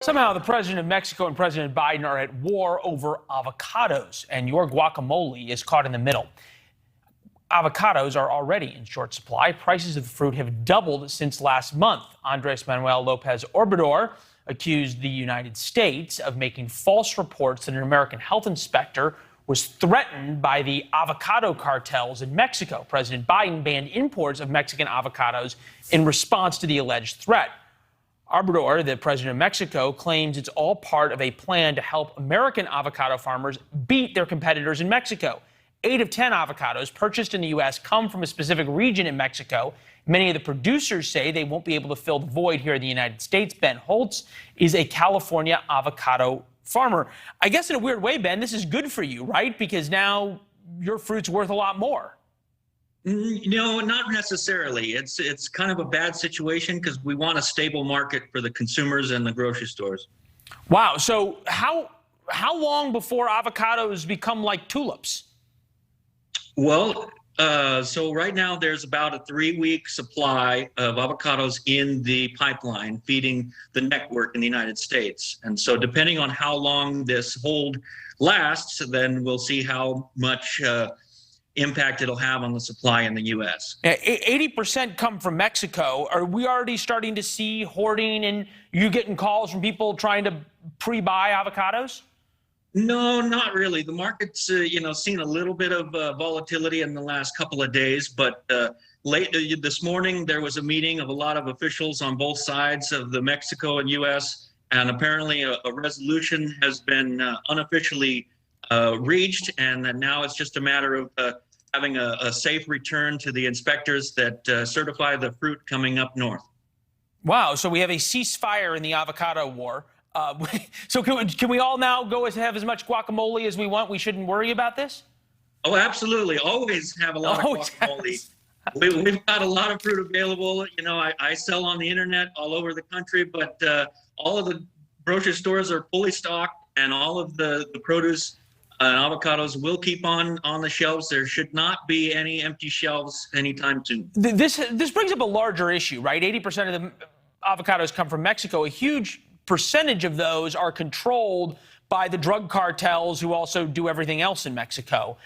Somehow, the president of Mexico and President Biden are at war over avocados, and your guacamole is caught in the middle. Avocados are already in short supply. Prices of the fruit have doubled since last month. Andres Manuel Lopez Obrador accused the United States of making false reports that an American health inspector was threatened by the avocado cartels in Mexico. President Biden banned imports of Mexican avocados in response to the alleged threat. Obrador, the president of Mexico, claims it's all part of a plan to help American avocado farmers beat their competitors in Mexico. 8 of 10 avocados purchased in the U.S. come from a specific region in Mexico. Many of the producers say they won't be able to fill the void here in the United States. Ben Holtz is a California avocado farmer. I guess in a weird way, Ben, this is good for you, right? Because now your fruit's worth a lot more. No, not necessarily. It's kind of a bad situation because we want a stable market for the consumers and the grocery stores. Wow. So how long before avocados become like tulips? Well, so right now there's about a 3-week supply of avocados in the pipeline feeding the network in the United States. And so depending on how long this hold lasts, then we'll see how much impact it'll have on the supply in the U.S. 80% come from Mexico. Are we already starting to see hoarding and you getting calls from people trying to pre-buy avocados? No, not really. The market's, seen a little bit of volatility in the last couple of days, but late this morning there was a meeting of a lot of officials on both sides of the Mexico and U.S., and apparently a resolution has been unofficially reached, and that now it's just a matter of having a safe return to the inspectors that certify the fruit coming up north. Wow, so we have a ceasefire in the avocado war. So can we all now go have as much guacamole as we want? We shouldn't worry about this? Oh, absolutely. Always have a lot of guacamole. We've got a lot of fruit available. I sell on the internet all over the country, but all of the grocery stores are fully stocked, and all of the produce and avocados will keep on the shelves. There should not be any empty shelves anytime soon. This brings up a larger issue, right? 80% of the avocados come from Mexico. A huge percentage of those are controlled by the drug cartels who also do everything else in Mexico.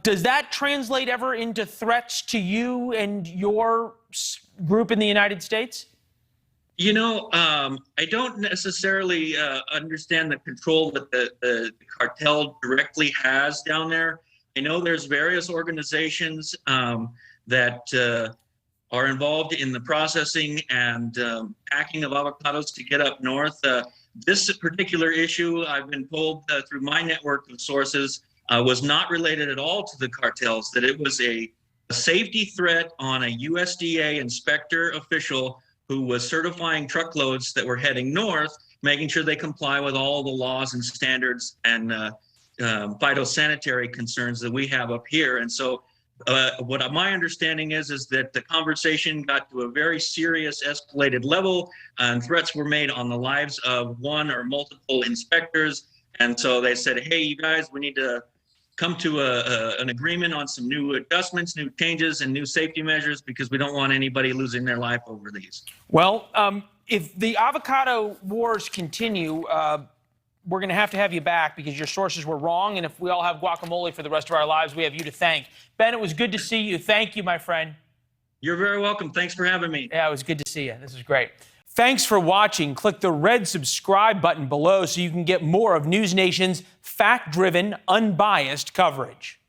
Does that translate ever into threats to you and your group in the United States? I don't necessarily understand the control that the cartel directly has down there. I know there's various organizations that are involved in the processing and packing of avocados to get up north. This particular issue, I've been told through my network of sources, was not related at all to the cartels, that it was a safety threat on a USDA inspector official who was certifying truckloads that were heading north, making sure they comply with all the laws and standards and phytosanitary concerns that we have up here. And so what my understanding is that the conversation got to a very serious escalated level, and threats were made on the lives of one or multiple inspectors. And so they said, hey, you guys, we need to come to an agreement on some new adjustments, new changes, and new safety measures, because we don't want anybody losing their life over these. Well, if the avocado wars continue, we're going to have you back because your sources were wrong. And if we all have guacamole for the rest of our lives, we have you to thank. Ben, it was good to see you. Thank you, my friend. You're very welcome. Thanks for having me. Yeah, it was good to see you. This was great. Thanks for watching. Click the red subscribe button below so you can get more of NewsNation's fact-driven, unbiased coverage.